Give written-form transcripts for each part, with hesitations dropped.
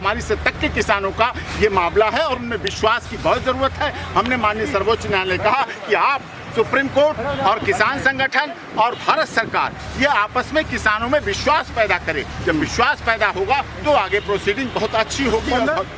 कन्याकुमारी से तक के किसानों का ये मामला है और उनमें विश्वास की बहुत ज़रूरत है। हमने माननीय सर्वोच्च न्यायालय कहा कि आप सुप्रीम कोर्ट और किसान संगठन और भारत सरकार ये आपस में किसानों में विश्वास पैदा करे। जब विश्वास पैदा होगा तो आगे प्रोसीडिंग बहुत अच्छी होगी।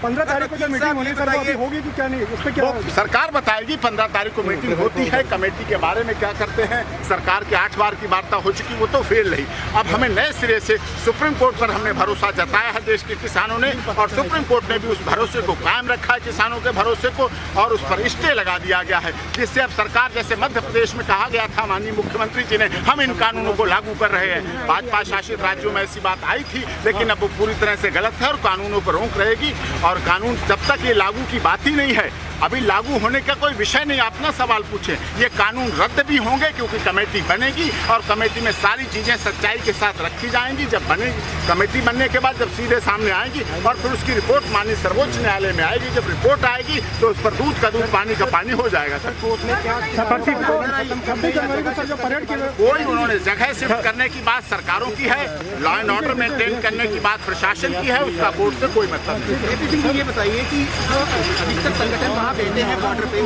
15 तारीख को जो मीटिंग होनी सर होगी कि क्या नहीं, उस पर क्या सरकार बताएगी। 15 तारीख को मीटिंग होती है, कमेटी के बारे में क्या करते हैं। सरकार की 8 बार की वार्ता हो चुकी, वो तो फेल रही। अब हमें नए सिरे से सुप्रीम कोर्ट पर हमने भरोसा जताया है देश के किसानों ने, और सुप्रीम कोर्ट ने भी उस भरोसे को कायम रखा है, किसानों के भरोसे को, और उस पर स्टे लगा दिया गया है, जिससे अब सरकार, जैसे मध्य प्रदेश में कहा गया था माननीय मुख्यमंत्री जी ने, हम इन कानूनों को लागू कर रहे हैं। भाजपा शासित राज्यों में ऐसी बात आई थी, लेकिन अब वो पूरी तरह से गलत है और कानूनों पर रोक रहेगी। और कानून जब तक ये लागू की बात ही नहीं है, अभी लागू होने का कोई विषय नहीं। अपना सवाल पूछें, ये कानून रद्द भी होंगे क्योंकि कमेटी बनेगी और कमेटी में सारी चीज़ें सच्चाई के साथ रखी जाएंगी। जब बनेगी कमेटी, बनने के बाद जब सीधे सामने आएंगी और फिर उसकी रिपोर्ट माननीय सर्वोच्च न्यायालय में आएगी। जब रिपोर्ट आएगी तो उस पर दूध का दूध पानी का पानी हो जाएगा। सर कोई उन्होंने जगह शिफ्ट करने की बात सरकारों की है, लॉ एंड ऑर्डर मेंटेन करने की बात प्रशासन की है, उसका कोर्ट से कोई मतलब नहीं। ये बताइए कि अधिकतर संगठन वहाँ बैठे हैं बॉर्डर पे,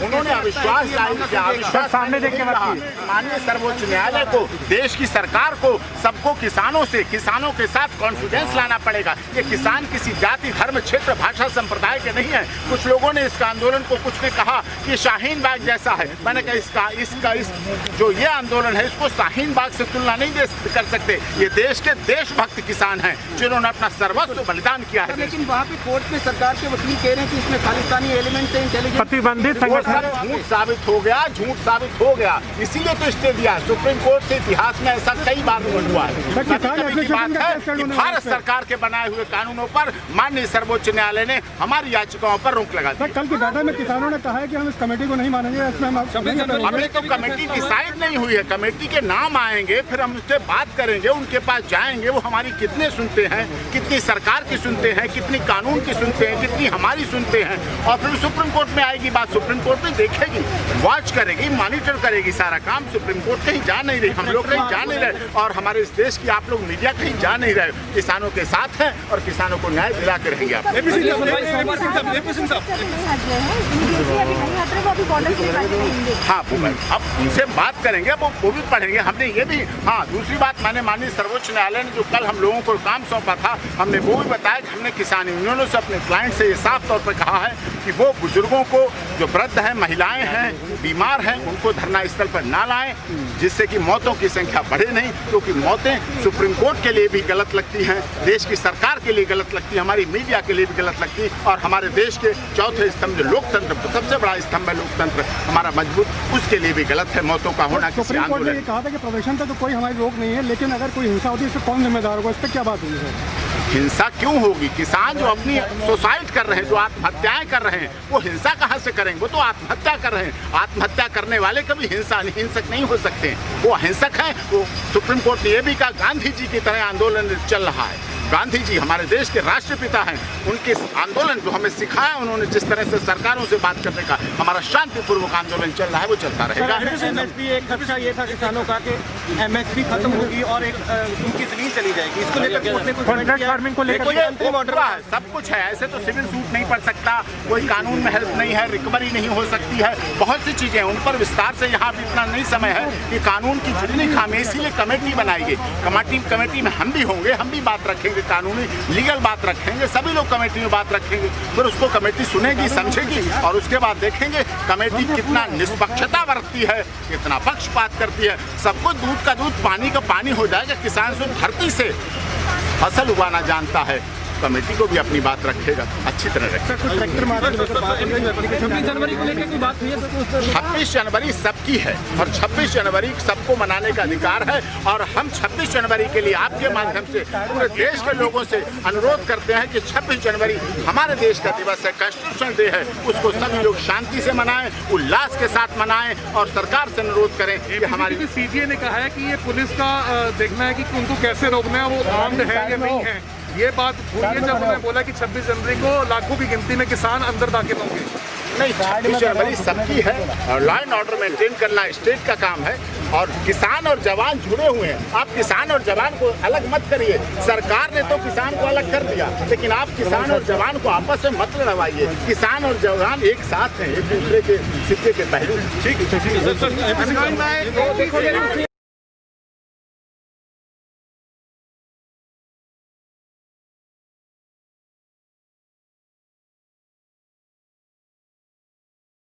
उन्होंने अविश्वास किया। सामने देख के माननीय सर्वोच्च न्यायालय को, देश की सरकार को, सबको किसानों के साथ कॉन्फिडेंस लाना पड़ेगा। ये किसान किसी जाति, धर्म, क्षेत्र, भाषा, संप्रदाय के नहीं है। कुछ लोगों ने इसका आंदोलन को, कुछ ने कहा कि शाहीन बाग जैसा है। मैंने कहा इसका जो ये आंदोलन है, इसको शाहीन बाग से तुलना नहीं कर सकते। ये देश के देशभक्त किसान हैं जिन्होंने अपना सर्वस्व बलिदान किया है। लेकिन वहाँ पे कोर्ट में सरकार के वकील कह रहे हैं कि इसमें खालिस्तानी एलिमेंट से इंटेलिजेंस प्रतिबंधित संगठन झूठ साबित हो गया, इसीलिए तो स्टे दिया। सुप्रीम कोर्ट से इतिहास में ऐसा कई बार हुआ है। भारत सरकार के बनाए हुए कानूनों पर माननीय सर्वोच्च न्यायालय ने हमारी याचिकाओं पर रोक लगा दी। कल की बैठक में किसानों ने कहा है कि हम इस कमेटी को नहीं मानेंगे। अभी तो कमेटी डिसाइड नहीं हुई है। कमेटी के नाम आएंगे, फिर हम उससे बात करेंगे, उनके पास जाएंगे, वो हमारी कितने सुनते हैं, कितनी सरकार की सुनते हैं, कितनी कानून की सुनते हैं, कितनी हमारी सुनते हैं, और फिर सुप्रीम कोर्ट में आएगी बात। सुप्रीम कोर्ट में देखेगी, वॉच करेगी, मॉनिटर करेगी सारा काम। सुप्रीम कोर्ट कहीं जा नहीं रही, हम लोग कहीं जा नहीं रहे, और हमारे इस देश की आप लोग मीडिया कहीं जा नहीं रहे। किसानों के साथ हैं और किसानों को न्याय दिला के रहेंगे। आप हाँ, अब उनसे बात करेंगे, वो भी पढ़ेंगे। हमने ये भी, हाँ, दूसरी बात, मैंने माननीय सर्वोच्च न्यायालय ने जो कल हम लोगों को काम सौंपा था, हमने वो भी बताया कि हमने किसान यूनियनों से, अपने क्लाइंट से ये साफ तौर पर कहा है कि वो बुजुर्गों को, जो वृद्ध हैं, महिलाएं हैं, बीमार हैं, उनको धरना स्थल पर ना लाएं, जिससे कि मौतों की संख्या बढ़े नहीं। क्योंकि मौतें सुप्रीम कोर्ट के लिए भी गलत लगती हैं, देश की सरकार के लिए गलत लगती है, हमारी मीडिया के लिए भी गलत लगती है, और हमारे देश के चौथे स्तंभ जो लोकतंत्र, सबसे बड़ा स्तंभ है लोकतंत्र हमारा मजबूत, उसके लिए भी गलत है मौतों का होना। सुप्रीम कोर्ट ने कहा था कि प्रदर्शन का तो कोई हमारी रोक नहीं है, लेकिन अगर कोई हिंसा होती है इससे कौन जिम्मेदार होगा? इस पर क्या बात हुई है? हिंसा क्यों होगी? किसान जो अपनी सुसाइड कर रहे हैं, जो आत्महत्याएं कर रहे हैं, वो हिंसा कहाँ से करेंगे? वो तो आत्महत्या कर रहे हैं। आत्महत्या करने वाले कभी हिंसक नहीं हो सकते, वो अहिंसक हैं। वो सुप्रीम कोर्ट ने ये भी कहा, गांधी जी की तरह आंदोलन चल रहा है। गांधी जी हमारे देश के राष्ट्रपिता हैं, उनके आंदोलन जो हमें सिखाया उन्होंने, जिस तरह से सरकारों से बात करने का हमारा शांतिपूर्वक आंदोलन चल रहा है, वो चलता रहेगा। एमएसपी एक खर्चा ये था किसानों का कि एमएसपी खत्म होगी और एक उनकी जमीन चली जाएगी। इसको लेकर कोर्ट ने कुछ फार्मिंग को लेकर अंतिम ऑर्डर है, सब कुछ है। ऐसे तो सिविल सूट नहीं पड़ सकता, कोई कानून में हेल्प नहीं है, रिकवरी नहीं हो सकती है, बहुत सी चीजें हैं। उन पर विस्तार से यहाँ भी इतना नहीं समय है कि कानून की जितनी खामी, इसीलिए कमेटी बनाई गई। कमेटी में हम भी होंगे, हम भी बात रखेंगे, कानूनी लीगल बात रखेंगे, सभी लोग कमेटी में बात रखेंगे, फिर उसको कमेटी सुनेगी, समझेगी, और उसके बाद देखेंगे कमेटी कितना निष्पक्षता बरतती है, कितना पक्षपात करती है। सबको दूध का दूध पानी का पानी हो जाएगा। किसान सिर्फ धरती से फसल उगाना जानता है, कमेटी को भी अपनी बात रखेगा, अच्छी तरह रखेगा। 26 जनवरी को लेकर कोई बात हुई है? 26 जनवरी सबकी है और 26 जनवरी सबको मनाने का अधिकार है, और हम 26 जनवरी के लिए आपके माध्यम से पूरे देश के लोगों से अनुरोध करते हैं कि 26 जनवरी हमारे देश का दिवस है, कॉन्स्टिट्यूशन डे है, उसको सभी लोग शांति से मनाएं, उल्लास के साथ मनाएं, और सरकार से अनुरोध करें कि हमारी सीजीए ने कहा है कि ये पुलिस का देखना है कि उनको कैसे रोकना है, वो आर्म्ड है या नहीं है। ये बात हुई है जब उन्होंने बोला कि 26 जनवरी को लाखों की गिनती में किसान अंदर दाखिल होंगे। नहीं, 26 जनवरी सबकी है, और लॉ एंड ऑर्डर मेंटेन करना स्टेट का काम है। और किसान और जवान जुड़े हुए हैं। आप किसान और जवान को अलग मत करिए। सरकार ने तो किसान को अलग कर दिया, लेकिन आप किसान और जवान को आपस में मत लड़वाइए। किसान और जवान एक साथ हैं, एक दूसरे के सिक्के के पहलू। ठीक है।